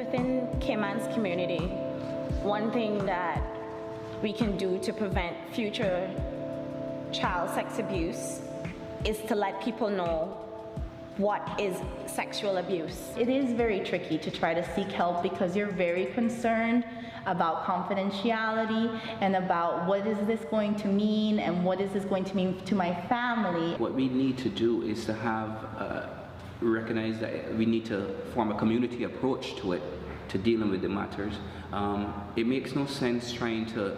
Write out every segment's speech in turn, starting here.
Within Cayman's community, one thing that we can do to prevent future child sex abuse is to let people know what is sexual abuse. It is very tricky to try to seek help because you're very concerned about confidentiality and about what is this going to mean and what is this going to mean to my family. What we need to do is to have recognize that we need to form a community approach to it, to dealing with the matters. It makes no sense trying to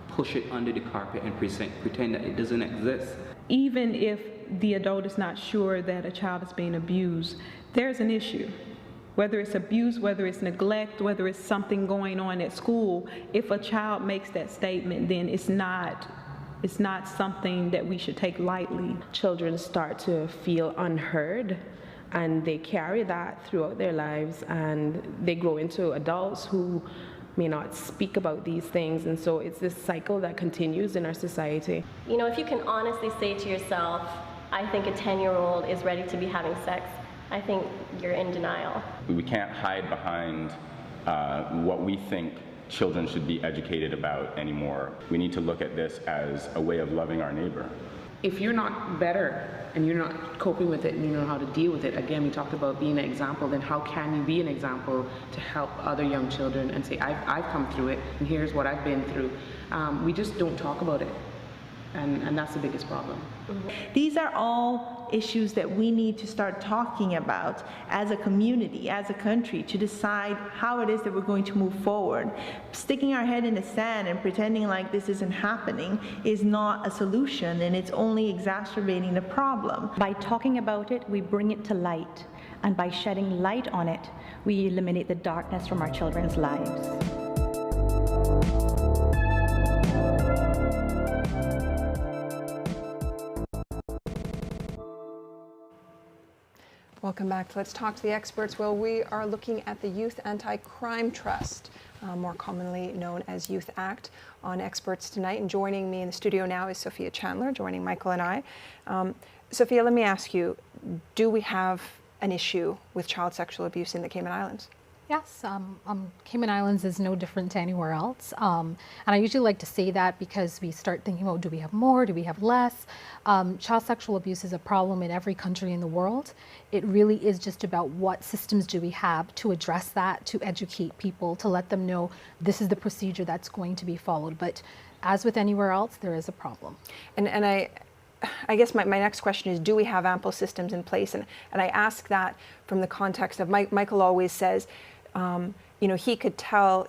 push it under the carpet and pretend that it doesn't exist. Even if the adult is not sure that a child is being abused, there's an issue. Whether it's abuse, whether it's neglect, whether it's something going on at school, if a child makes that statement, then it's not something that we should take lightly. Children start to feel unheard, and they carry that throughout their lives, and they grow into adults who may not speak about these things, and so it's this cycle that continues in our society. You know, if you can honestly say to yourself, I think a 10-year-old is ready to be having sex, I think you're in denial. We can't hide behind what we think children should be educated about anymore. We need to look at this as a way of loving our neighbor. If you're not better and you're not coping with it and you know how to deal with it, again, we talked about being an example, then how can you be an example to help other young children and say, I've come through it and here's what I've been through. We just don't talk about it. And that's the biggest problem. These are all issues that we need to start talking about as a community, as a country, to decide how it is that we're going to move forward. Sticking our head in the sand and pretending like this isn't happening is not a solution, and it's only exacerbating the problem. By talking about it, we bring it to light, and by shedding light on it, we eliminate the darkness from our children's lives. Welcome back to Let's Talk to the Experts. Well, we are looking at the Youth Anti-Crime Trust, more commonly known as Youth Act, on Experts tonight. And joining me in the studio now is Sophia Chandler, joining Michael and I. Sophia, let me ask you, do we have an issue with child sexual abuse in the Cayman Islands? Yes, Cayman Islands is no different to anywhere else. And I usually like to say that because we start thinking, well, do we have more? Do we have less? Child sexual abuse is a problem in every country in the world. It really is just about what systems do we have to address that, to educate people, to let them know this is the procedure that's going to be followed. But as with anywhere else, there is a problem. And I guess my next question is, do we have ample systems in place? And I ask that from the context of Michael always says, you know, he can tell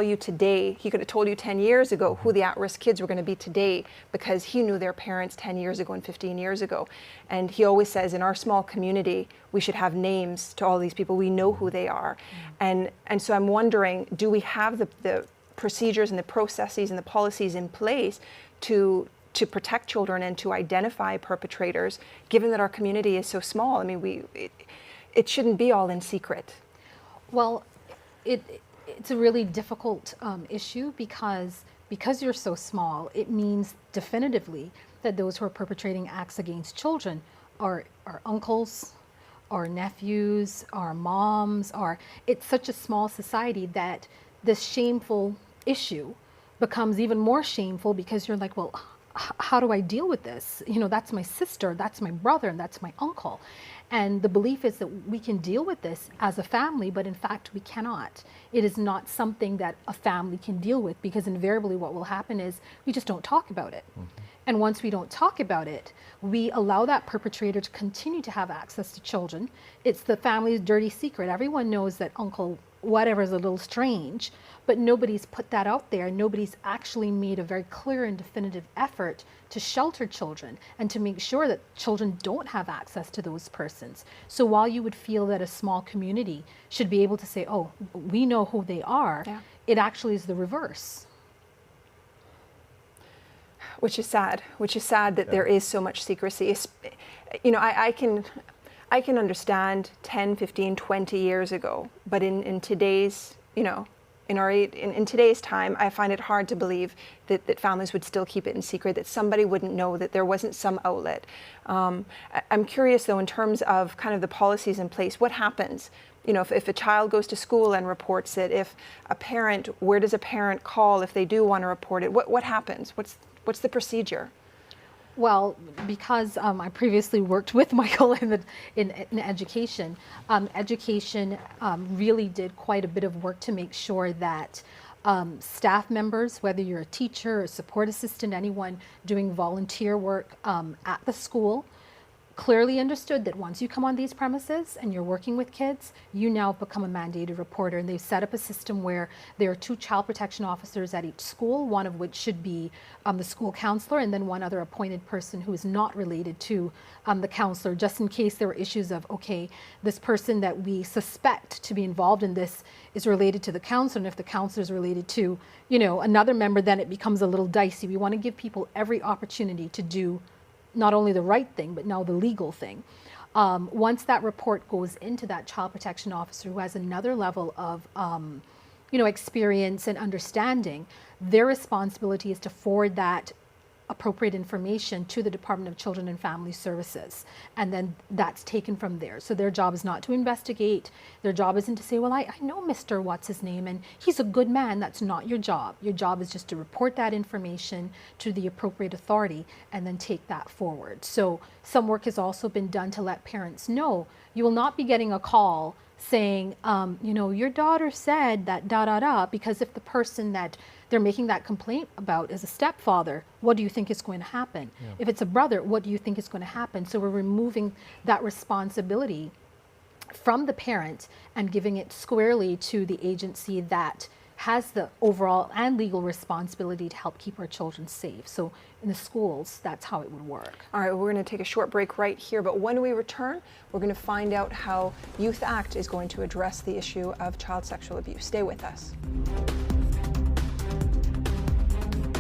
you today, he could have told you 10 years ago who the at-risk kids were going to be today because he knew their parents 10 years ago and 15 years ago. And he always says, in our small community, we should have names to all these people. We know who they are. And so I'm wondering, do we have the procedures and the processes and the policies in place to protect children and to identify perpetrators, given that our community is so small? I mean, it shouldn't be all in secret. Well, it's a really difficult issue because you're so small, it means definitively that those who are perpetrating acts against children are uncles, our nephews, our moms, it's such a small society that this shameful issue becomes even more shameful because you're like, well, how do I deal with this? You know, that's my sister, that's my brother, and that's my uncle. And the belief is that we can deal with this as a family, but in fact we cannot. It is not something that a family can deal with because invariably what will happen is we just don't talk about it. And once we don't talk about it, we allow that perpetrator to continue to have access to children. It's the family's dirty secret. Everyone knows that Uncle whatever is a little strange, but nobody's put that out there. Nobody's actually made a very clear and definitive effort to shelter children and to make sure that children don't have access to those persons. So while you would feel that a small community should be able to say, oh, we know who they are, it actually is the reverse. Which is sad that there is so much secrecy. You know, I can understand 10, 15, 20 years ago, but in today's, you know, in today's time, I find it hard to believe that families would still keep it in secret, that somebody wouldn't know, that there wasn't some outlet. I'm curious though, in terms of kind of the policies in place, what happens? You know, if a child goes to school and reports it, if a parent, where does a parent call if they do want to report it? What happens? What's the procedure? Well, because I previously worked with Michael in education, education really did quite a bit of work to make sure that staff members, whether you're a teacher, a support assistant, anyone doing volunteer work at the school, clearly understood that once you come on these premises and you're working with kids, you now become a mandated reporter. And they've set up a system where there are 2 child protection officers at each school, one of which should be the school counselor, and then one other appointed person who is not related to the counselor, just in case there are issues of, okay, this person that we suspect to be involved in this is related to the counselor, and if the counselor is related to, you know, another member, then it becomes a little dicey. We want to give people every opportunity to do not only the right thing, but now the legal thing. Once that report goes into that child protection officer who has another level of experience and understanding, their responsibility is to forward that appropriate information to the Department of Children and Family Services. And then that's taken from there. So their job is not to investigate. Their job isn't to say, well, I know Mr. What's his name and he's a good man. That's not your job. Your job is just to report that information to the appropriate authority and then take that forward. So some work has also been done to let parents know you will not be getting a call saying, your daughter said that because if the person that they're making that complaint about is a stepfather, what do you think is going to happen? Yeah. If it's a brother, what do you think is going to happen? So we're removing that responsibility from the parent and giving it squarely to the agency that has the overall and legal responsibility to help keep our children safe. So in the schools, that's how it would work. All right, we're going to take a short break right here, but when we return, we're going to find out how Youth Act is going to address the issue of child sexual abuse. Stay with us.